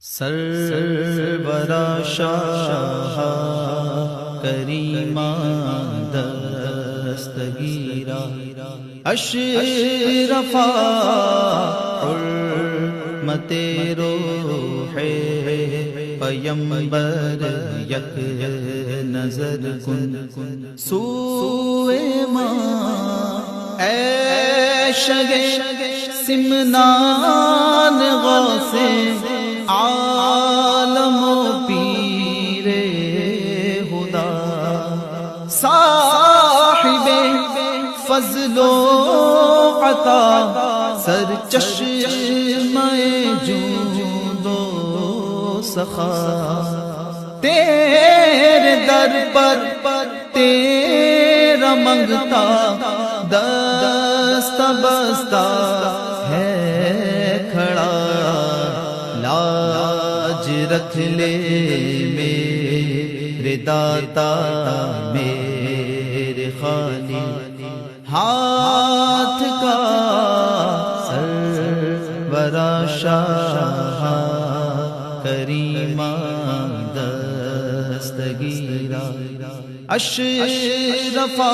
سرورا شاہ کریما دستگیرا اشرفا حرمت روح پیمبر یک نظر کن سوئے ماں اے شگ سمنان غوث عالم و پیر خدا صاحب فضل و عطا سر چشمہ جود و سخا تیرے در پر تیرا منگتا دست بستہ ہے کھڑا لاج رکھ لے میرے داتا میرے خالی ہاتھ کا سرورا شاہ کریما دستگیرا اشرفا